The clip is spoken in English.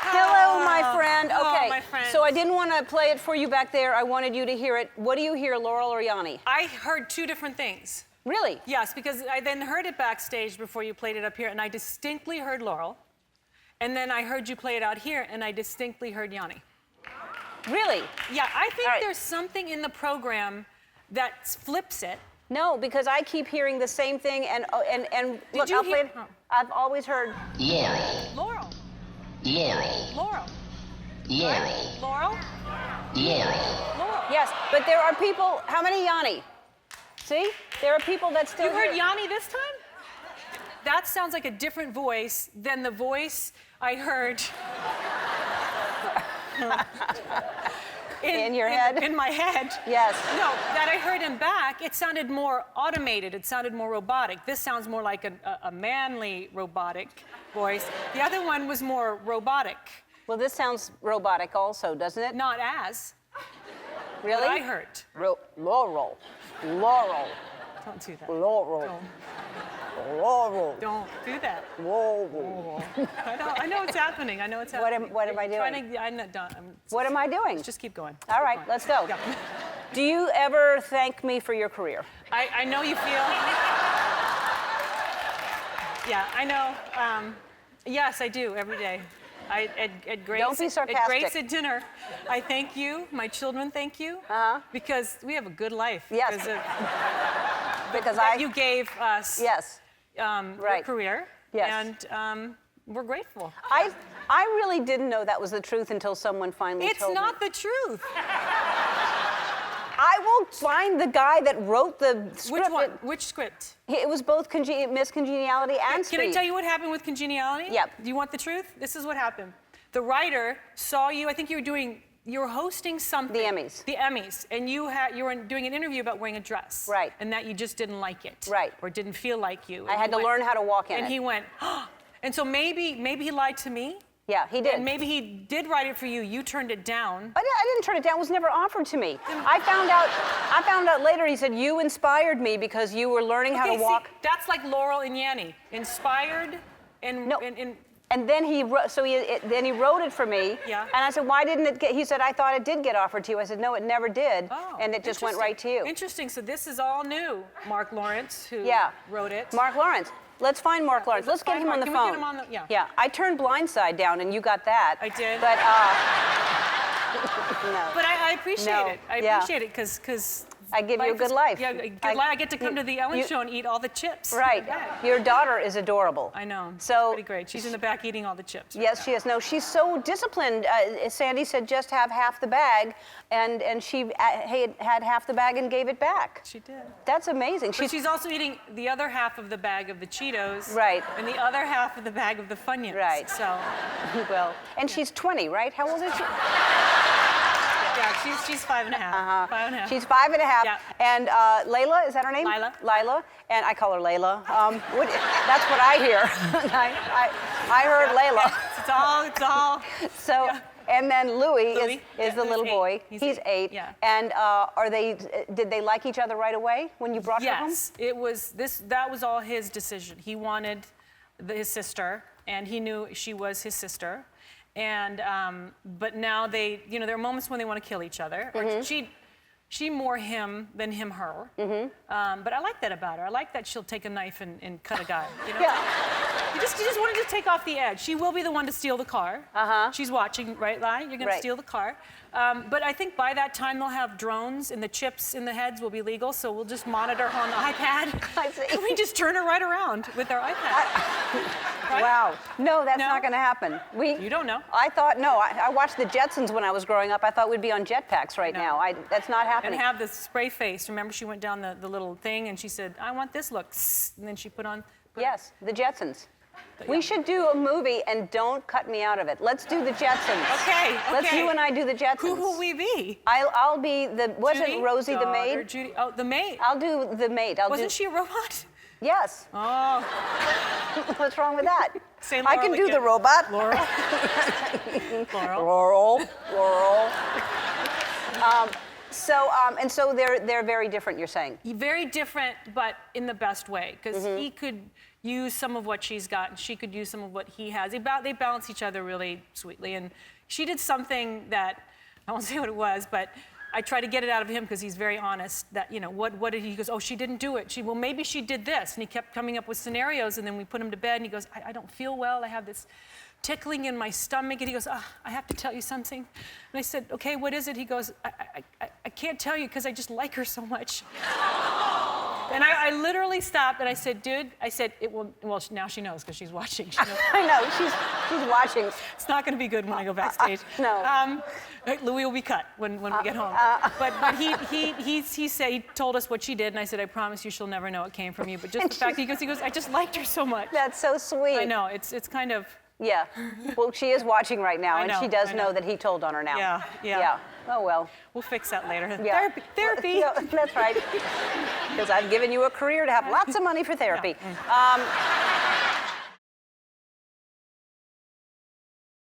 Hello, my friend. Okay, my friend. so I didn't want to play it for you back there. I wanted you to hear it. What do you hear, Laurel or Yanny? I heard two different things. Really? Yes, because I then heard it backstage before you played it up here, and I distinctly heard Laurel. And then I heard you play it out here, and I distinctly heard Yanny. Really? Yeah, I think there's something in the program that flips it. No, because I keep hearing the same thing, and look, I'll play it. I've always heard Laurel. Laurel. Laurel. Laurel. Laurel? Laurel. Yes, but there are people. How many Yanny? See, there are people that still. You heard Yanny this time? That sounds like a different voice than the voice I heard. In your head? In my head. Yes. No, that I heard him back, it sounded more automated. It sounded more robotic. This sounds more like a manly robotic voice. The other one was more robotic. Well, this sounds robotic also, doesn't it? Not as. Really? What I heard. Laurel. Laurel. Don't do that. Laurel. Laurel. Don't do that. Laurel. I know it's happening. I know it's happening. What am I doing? What am I doing? Just keep going. All right, let's go. Yeah. Do you ever thank me for your career? I know you feel. Yeah, I know. Yes, I do every day. At Grace, Don't be sarcastic. At Grace at dinner, I thank you. My children thank you. Because we have a good life. Yes. Because you gave us. Yes. Your career. Yes. And we're grateful. I really didn't know that was the truth until someone finally told me. It's not the truth. I will find the guy that wrote the script. Which one? Which script? It was both Miss Congeniality and Speed. Can I tell you what happened with Congeniality? Yep. Do you want the truth? This is what happened. The writer saw you. I think you were hosting something. The Emmys. The Emmys, and you were doing an interview about wearing a dress. Right. And that you just didn't like it. Right. Or didn't feel like you. I had to learn how to walk in it. And he went, and so maybe he lied to me. Yeah, he did. And maybe he did write it for you. You turned it down. I didn't turn it down. It was never offered to me. I found out later. He said you inspired me because you were learning how to walk. See, that's like Laurel and Yanny. Inspired and no. And then he wrote. So then he wrote it for me. Yeah. And I said, why didn't it get? He said, I thought it did get offered to you. I said, no, it never did. Oh, and it just went right to you. Interesting. So this is all new. Mark Lawrence, who wrote it. Mark Lawrence. Let's find Mark Lawrence. Let's get him on the phone. Can we get him on the, Yeah, I turned Blindside down, and you got that. I did. But, no. But I appreciate it. I appreciate it because I give you a good life. Yeah, I get to come to the Ellen Show and eat all the chips. Right. Your daughter is adorable. I know. So pretty great. She's in the back eating all the chips. Yes, she is. No, she's so disciplined. Sandy said just have half the bag, and she had half the bag and gave it back. She did. That's amazing. But she's also eating the other half of the bag of the Cheetos. Right. And the other half of the bag of the Funyuns. Right. So. Well, and she's 20, right? How old is she? Yeah, she's 5 and a half. 5 and a half. She's 5 and a half. Yeah. And Layla, is that her name? Lila. And I call her Layla. That's what I hear. I heard Layla. It's all. So, and then Louis is the little boy. He's 8. Yeah. And did they like each other right away when you brought her home? Yes, that was all his decision. He wanted his sister, and he knew she was his sister. And but now there are moments when they want to kill each other. Or she more him than him her. But I like that about her. I like that she'll take a knife and cut a guy. You know? Yeah. You just wanted to take off the edge. She will be the one to steal the car. She's watching, right, Lonnie? You're going to steal the car. But I think by that time they'll have drones, and the chips in the heads will be legal. So we'll just monitor her on the iPad. I see. And we just turn her right around with our iPad. Right? Wow. No, that's not going to happen. You don't know. I thought, no. I watched the Jetsons when I was growing up. I thought we'd be on jetpacks right now. That's not happening. And have the spray face. Remember, she went down the little thing, and she said, I want this look. And then she put on... Yes, the Jetsons. We should do a movie and don't cut me out of it. Let's do the Jetsons. Okay. Let's you and I do the Jetsons. Who will we be? I'll be wasn't Rosie the maid? Or Judy? Oh, the maid. I'll do the maid. Wasn't she a robot? Yes. Oh. What's wrong with that? Say Laurel I can do again. the robot. Laurel. Laurel. So they're very different, you're saying? Very different, but in the best way, because he could use some of what she's got, and she could use some of what he has. They balance each other really sweetly. And she did something that, I won't say what it was, but I try to get it out of him because he's very honest. That, you know, what did he goes, oh, she didn't do it. Well, maybe she did this. And he kept coming up with scenarios, and then we put him to bed, and he goes, I don't feel well. I have this tickling in my stomach. And he goes, I have to tell you something. And I said, okay, what is it? He goes, I can't tell you because I just like her so much. And I literally stopped and I said, dude, well, now she knows because she's watching. She knows. I know, she's watching. It's not going to be good when I go backstage. No. Louis will be cut when we get home. But he told us what she did, and I said, I promise you she'll never know it came from you. But just the fact he goes, I just liked her so much. That's so sweet. I know, it's kind of. Yeah. Well, she is watching right now, and she does know that he told on her now. Yeah. Oh, well. We'll fix that later. Yeah. Therapy. No, that's right. Because I've given you a career to have lots of money for therapy. Yeah.